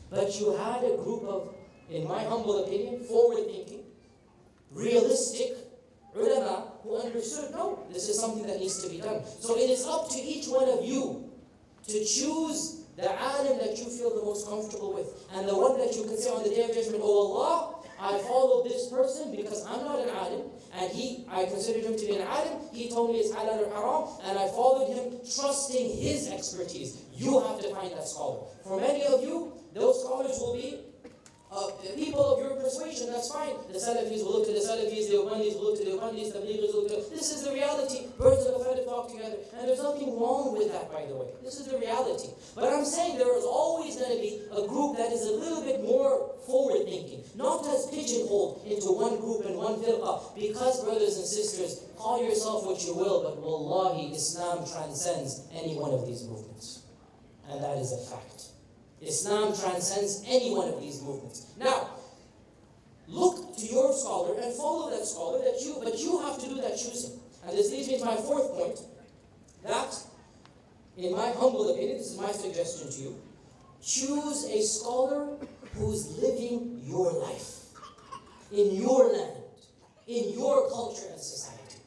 But you had a group of, in my humble opinion, forward-thinking, realistic ulama who understood, no, this is something that needs to be done. So it is up to each one of you to choose the alim that you feel the most comfortable with. And the one that you can say on the Day of Judgment, oh Allah, I followed this person because I'm not an alim, and I considered him to be an alim. He told me it's halal or haram, and I followed him trusting his expertise. You have to find that scholar. For many of you, those scholars will be people of your persuasion. That's fine. The Salafis will look to the Salafis, the Ubandis will look to the Ubandis, the Tablighis will look to... This is the reality. Birds of a feather flock together. And there's nothing wrong with that, by the way. This is the reality. But I'm saying there is always going to be a group that is a little bit more forward-thinking. Not as pigeonholed into one group and one firqa. Because, brothers and sisters, call yourself what you will, but wallahi, Islam transcends any one of these movements. And that is a fact. Islam transcends any one of these movements. Now, look to your scholar and follow that scholar, but you have to do that choosing. And this leads me to my fourth point, that, in my humble opinion, this is my suggestion to you, choose a scholar who's living your life, in your land, in your culture and society.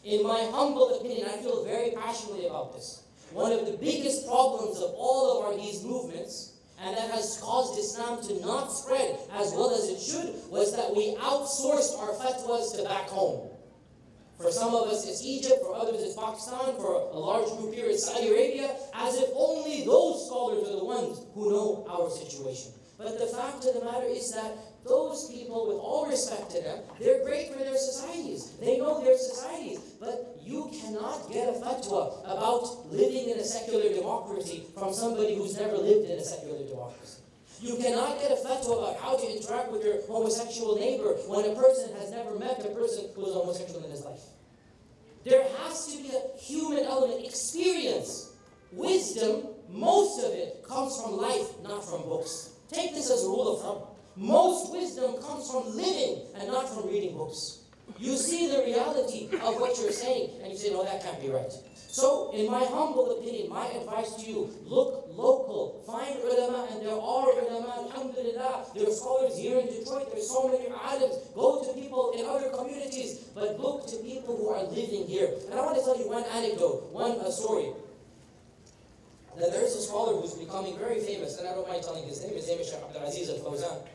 In my humble opinion, I feel very passionately about this. One of the biggest problems of all of these movements, and that has caused Islam to not spread as well as it should, was that we outsourced our fatwas to back home. For some of us it's Egypt, for others it's Pakistan, for a large group here it's Saudi Arabia, as if only those scholars are the ones who know our situation. But the fact of the matter is that those people, with all respect to them, they're great for their societies. They know their societies. But you cannot get a fatwa about living in a secular democracy from somebody who's never lived in a secular democracy. You cannot get a fatwa about how to interact with your homosexual neighbor when a person has never met a person who is homosexual in his life. There has to be a human element, experience. Wisdom, most of it comes from life, not from books. Take this as a rule of thumb. Most wisdom comes from living and not from reading books. You see the reality of what you're saying and you say, no, that can't be right. So, in my humble opinion, my advice to you, look local. Find ulama, and there are ulama, alhamdulillah. There are scholars here in Detroit. There's so many alims. Go to people in other communities, but look to people who are living here. And I want to tell you one anecdote, one story. That there is a scholar who's becoming very famous, and I don't mind telling his name. His name is Shaykh Al-Fawzan.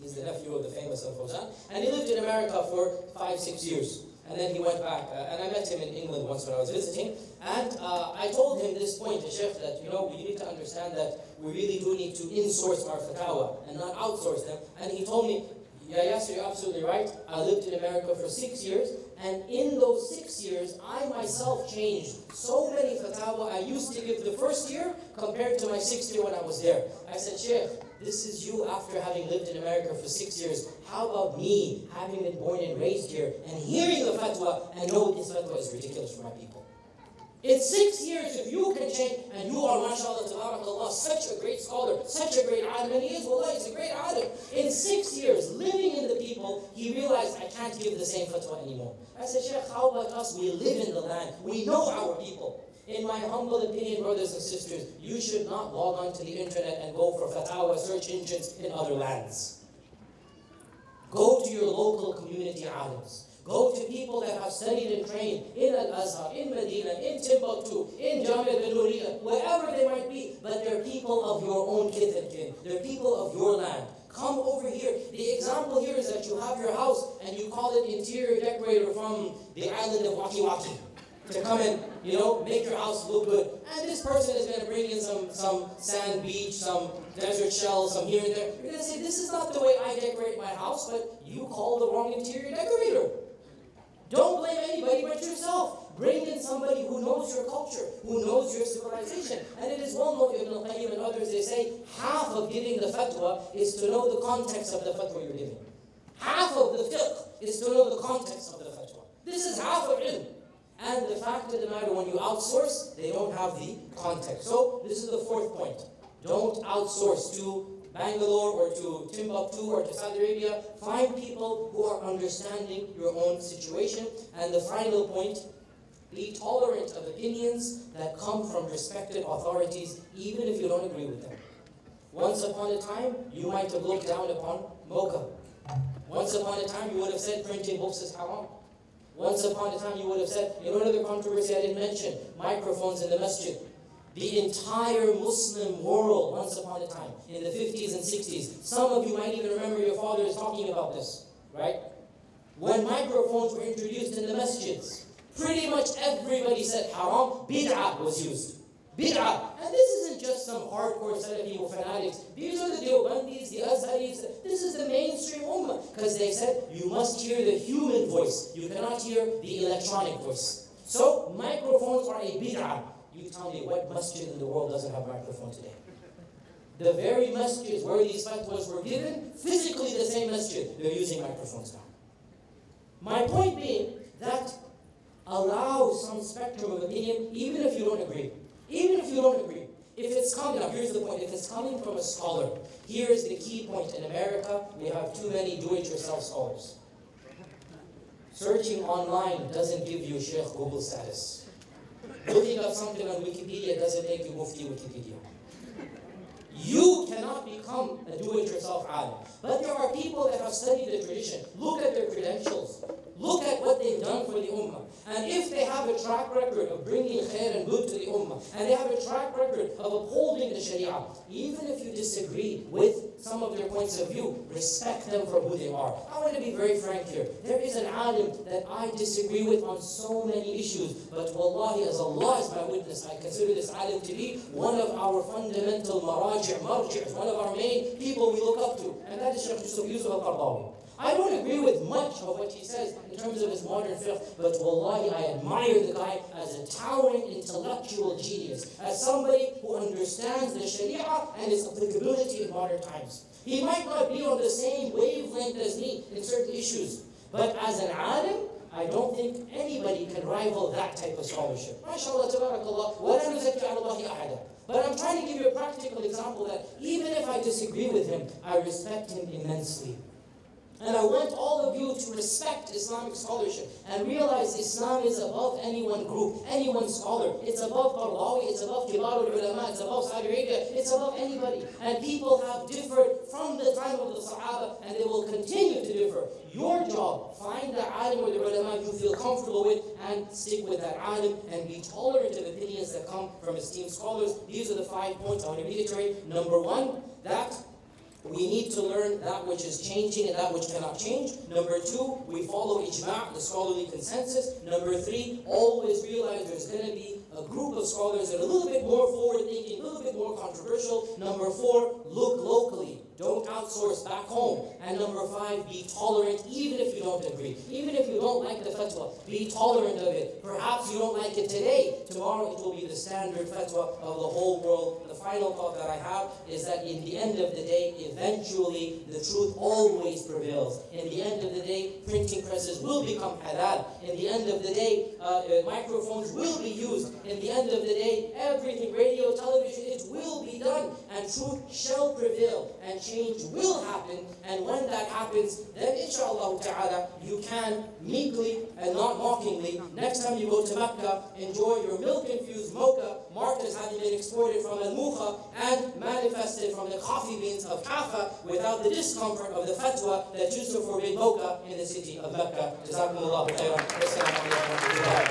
He's the nephew of the famous Al-Fawzan. And he lived in America for 5-6 years. And then he went back. And I met him in England once when I was visiting. And I told him this point, the Shaykh, that, you know, we need to understand that we really do need to in-source our fatawa and not outsource them. And he told me, yeah, Yasir, you're absolutely right. I lived in America for 6 years. And in those 6 years, I myself changed so many fatwa I used to give the first year compared to my 6th year when I was there. I said, Shaykh, this is you after having lived in America for 6 years. How about me, having been born and raised here, and hearing the fatwa, and know this fatwa is ridiculous for my people? In 6 years, if you can change, and you are, mashallah, tabarakallah, such a great scholar, such a great alim, and he is, wallah, he's a great alim. In 6 years, living in the people, he realized, I can't give the same fatwa anymore. I said, Shaykh, how about us? We live in the land. We know our people. In my humble opinion, brothers and sisters, you should not log on to the internet and go for fatwa search engines in other lands. Go to your local community alims. Go to people that have studied and trained in Al-Azhar, in Medina, in Timbuktu, in Jamia al-Nuriyya, wherever they might be, but they're people of your own kith and kin. They're people of your land. Come over here. The example here is that you have your house and you call it interior decorator from the island of Waki Waki to come and, make your house look good. And this person is going to bring in some sand beach, some desert shells, some here and there. You're going to say, this is not the way I decorate my house, but you call the wrong interior decorator. Don't blame anybody but yourself. Bring in somebody who knows your culture, who knows your civilization. And it is well known, Ibn al-Qayyim and others, they say, half of giving the fatwa is to know the context of the fatwa you're giving. Half of the fiqh is to know the context of the fatwa. This is half of ilm. And the fact of the matter, when you outsource, they don't have the context. So, this is the fourth point. Don't outsource to Bangalore or to Timbuktu or to Saudi Arabia. Find people who are understanding your own situation. And the final point, be tolerant of opinions that come from respected authorities, even if you don't agree with them. Once upon a time, you might have looked down upon mocha. Once upon a time, you would have said printing books is haram. Once upon a time, you would have said, another controversy I didn't mention, microphones in the masjid. The entire Muslim world, once upon a time, in the 50s and 60s, some of you might even remember your fathers talking about this, right? When microphones were introduced in the masjids, pretty much everybody said haram, bid'ah was used. Bid'ah. And this isn't just some hardcore Salafi or fanatics. These are the Deobandis, the Azharis. This is the mainstream ummah. Because they said, you must hear the human voice. You cannot hear the electronic voice. So, microphones are a bid'ah. You tell me what masjid in the world doesn't have microphone today? The very masjids where these fatwas were given, physically the same masjid, they're using microphones now. My point being that allow some spectrum of opinion, even if you don't agree. Even if you don't agree. If it's coming, now here's the point, if it's coming from a scholar, here's the key point. In America, we have too many do-it-yourself scholars. Searching online doesn't give you Shaykh Google status. Looking up something on Wikipedia doesn't make you Mufti Wikipedia. You cannot become a do-it-yourself alim. But there are people that have studied the tradition. Look at their credentials. Look at what they've done for the ummah. And if they have a track record of bringing khair and good to the ummah, and they have a track record of upholding the sharia, even if you disagree with some of their points of view, respect them for who they are. I want to be very frank here. There is an alim that I disagree with on so many issues, but wallahi, as Allah is my witness, I consider this alim to be one of our fundamental marji's, one of our main people we look up to, and that is Shaykh Yusuf al-Qaradawi. I don't agree with much of what he says in terms of his modern fiqh, but wallahi, I admire the guy as a towering intellectual genius, as somebody who understands the sharia and its applicability in modern times. He might not be on the same wavelength as me in certain issues, but as an alim, I don't think anybody can rival that type of scholarship. MashaAllah, tabarakallah, wa la nuzakki ala Allahi ahada. But I'm trying to give you a practical example that even if I disagree with him, I respect him immensely. And I want all of you to respect Islamic scholarship and realize Islam is above any one group, any one scholar. It's above Qaradawi, it's above Kibar al-Ulama, it's above Saudi Arabia, it's above anybody. And people have differed from the time of the Sahaba, and they will continue to differ. Your job, find the alim or the ulama you feel comfortable with and stick with that alim and be tolerant of opinions that come from esteemed scholars. These are the 5 points I want to reiterate. Number 1, that we need to learn that which is changing and that which cannot change. Number 2, we follow ijma', the scholarly consensus. Number 3, always realize there's going to be a group of scholars that are a little bit more forward-thinking, a little bit more controversial. Number 4, look locally. Don't outsource back home. And number 5, be tolerant even if you don't agree. Even if you don't like the fatwa, be tolerant of it. Perhaps you don't like it today. Tomorrow it will be the standard fatwa of the whole world. The final thought that I have is that in the end of the day, eventually the truth always prevails. In the end of the day, printing presses will become halal. In the end of the day, microphones will be used. In the end of the day, everything, radio, television, it will be done. And truth shall prevail. And and change will happen. And when that happens, then inshallah ta'ala, you can meekly and not mockingly, next time you go to Mecca, enjoy your milk-infused mocha, marked as having been exported from al-Mukha and manifested from the coffee beans of Kaffa, without the discomfort of the fatwa that used to forbid mocha in the city of Mecca. Jazakumullahu khairan. Wassalamu alaikum wa rahmatullahi.